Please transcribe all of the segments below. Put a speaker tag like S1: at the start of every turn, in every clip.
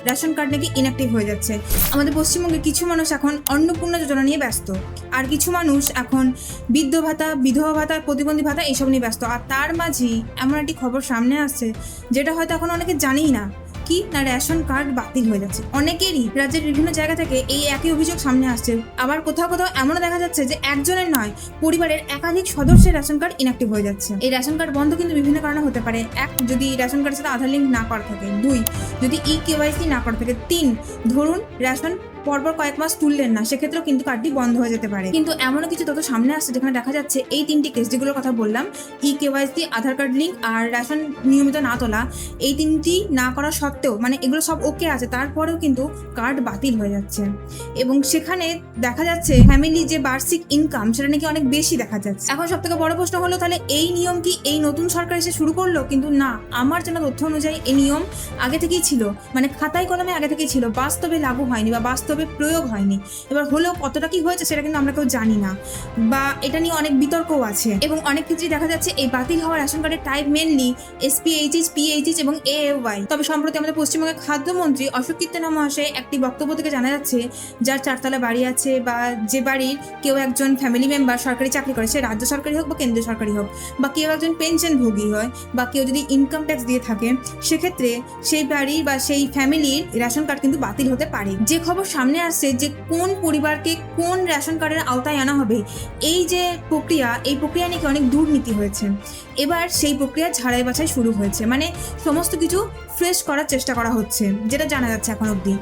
S1: Ration card নাকি inactive হয়ে যাচ্ছে। আমাদের পশ্চিমবঙ্গে কিছু মানুষ এখন অন্নপূর্ণা যোজনা নিয়ে ব্যস্ত, আর কিছু মানুষ এখন বৃদ্ধ ভাতা, বিধবা ভাতা, প্রতিবন্ধী ভাতা এইসব নিয়ে ব্যস্ত। আর তার মাঝেই এমন একটি খবর সামনে আসছে যেটা হয়তো এখন অনেকে জানেই না, কি না রেশন কার্ড বাতিল হয়ে যাচ্ছে। অনেকেরই রাজ্যের বিভিন্ন জায়গা থেকে এই একই অভিযোগ সামনে আসছে। আবার কোথাও কোথাও এমনও দেখা যাচ্ছে যে একজনের নয়, পরিবারের একাধিক সদস্যের রেশন কার্ড ইনঅ্যাক্টিভ হয়ে যাচ্ছে। এই রেশন কার্ড বন্ধ কিন্তু বিভিন্ন কারণে হতে পারে। এক, যদি রেশন কার্ডের সাথে আধার লিঙ্ক না করা থাকে। 2, যদি KYC না করা থাকে। 3, ধরুন রেশন পরপর কয়েক মাস তুললেন না, সেক্ষেত্রেও কিন্তু কার্ডটি বন্ধ হয়ে যেতে পারে। কিন্তু এমনও কিছু তথ্য সামনে আসছে যেখানে দেখা যাচ্ছে এই 3টি কেস যেগুলোর কথা বললাম, KYC, আধার কার্ড লিঙ্ক আর রেশন নিয়মিত না তোলা, এই 3টি না করা সত্ত্বেও, মানে এগুলো সব ওকে আছে, তারপরেও কিন্তু কার্ড বাতিল হয়ে যাচ্ছে। এবং সেখানে দেখা যাচ্ছে ফ্যামিলি যে বার্ষিক ইনকাম সেটা নাকি অনেক বেশি দেখা যাচ্ছে। এখন সব থেকে বড় প্রশ্ন হলো, তাহলে এই নিয়ম কি এই নতুন সরকার এসে শুরু করলো? কিন্তু না, আমার জানা তথ্য অনুযায়ী এই নিয়ম আগে থেকেই ছিল, মানে খাতায় কলমে আগে থেকেই ছিল, বাস্তবে লাগু হয়নি বা বাস্তবে প্রয়োগ হয়নি। এবার হলেও কতটা কি হয়েছে সেটা কিন্তু আমরা কেউ জানি না, বা এটা নিয়ে অনেক বিতর্কও আছে। এবং অনেক ক্ষেত্রেই দেখা যাচ্ছে এই বাতিল হওয়া রেশন কার্ডের টাইপ মেনলি SPHH, PHH এবং AAY। তবে সম্প্রতি আমাদের পশ্চিমবঙ্গের খাদ্যমন্ত্রী অশোক কীর্তনা মহাশয় একটি বক্তব্য থেকে জানা যাচ্ছে, যার 4তলা বাড়ি আছে বা যে বাড়ির কেউ একজন ফ্যামিলি মেম্বার সরকারি চাকরি করে, সে রাজ্য সরকারি হোক বা কেন্দ্রীয় সরকারি হোক, বা কেউ একজন পেনশনভোগী হয়, বা কেউ যদি ইনকাম ট্যাক্স দিয়ে থাকে, সেক্ষেত্রে সেই বাড়ির বা সেই ফ্যামিলির রেশন কার্ড কিন্তু বাতিল হতে পারে। যে খবর সামনে আসছে যে কোন পরিবারকে কোন রেশন কার্ডের আওতায় আনা হবে, এই যে প্রক্রিয়া, এই প্রক্রিয়া নাকি অনেক দুর্নীতি হয়েছে। এবার সেই প্রক্রিয়া ঝাড়াই বাছাই শুরু হয়েছে, মানে সমস্ত কিছু ফ্রেশ করার চেষ্টা করা হচ্ছে, যেটা জানা যাচ্ছে এখন অবধি।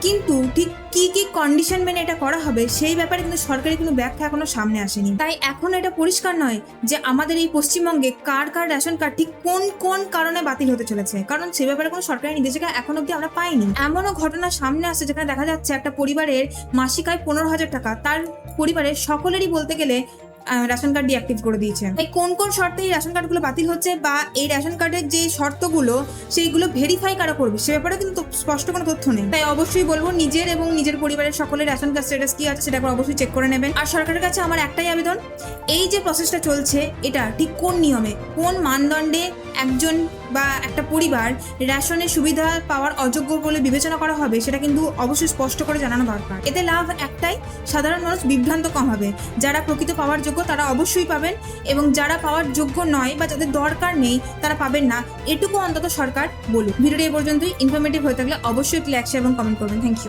S1: কিন্তু ঠিক কি কি কন্ডিশন মেনে এটা করা হবে সেই ব্যাপারে কিন্তু সরকারি কোনো ব্যাখ্যা এখনো সামনে আসেনি। তাই এখনো এটা পরিষ্কার নয় যে আমাদের এই পশ্চিমবঙ্গে কার কার রেশন কার্ড ঠিক কোন কোন কারণে বাতিল হতে চলেছে, কারণ সে ব্যাপারে কোনো সরকারি নির্দেশিকা এখন অবধি আমরা পাইনি। এমনও ঘটনা সামনে আসছে যেখানে দেখা যাচ্ছে একটা পরিবারের মাসিক আয় 15,000 টাকা, তার পরিবারের সকলেরই বলতে গেলে রেশন কার্ড ডিঅ্যাক্টিভ করে দিয়েছে। তাই কোন কোন শর্তে এই রেশন কার্ডগুলো বাতিল হচ্ছে বা এই রেশন কার্ডের যে শর্তগুলো সেইগুলো ভেরিফাই কারা করবে সে ব্যাপারে কিন্তু স্পষ্ট কোনো তথ্য নেই। তাই অবশ্যই বলবো নিজের এবং নিজের পরিবারের সকলের রেশন কার্ড স্ট্যাটাস কি আছে সেটা অবশ্যই চেক করে নেবেন। আর সরকারের কাছে আমার একটাই আবেদন, এই যে প্রসেসটা চলছে এটা ঠিক কোন নিয়মে, কোন মানদণ্ডে একজন বা একটা পরিবার রেশনের সুবিধা পাওয়ার অযোগ্য বলে বিবেচনা করা হবে সেটা কিন্তু অবশ্যই স্পষ্ট করে জানানো দরকার। এতে লাভ একটাই, সাধারণ মানুষ বিভ্রান্ত কম হবে। যারা প্রকৃত পাওয়ার যোগ্য তারা অবশ্যই পাবেন, এবং যারা পাওয়ার যোগ্য নয় বা যাদের দরকার নেই তারা পাবেন না, এটুকু অন্তত সরকার বলুক। ভিডিওটি এই পর্যন্তই। ইনফরমেটিভ হয়ে থাকলে অবশ্যই লাইক, শেয়ার এবং কমেন্ট করবেন। Thank you.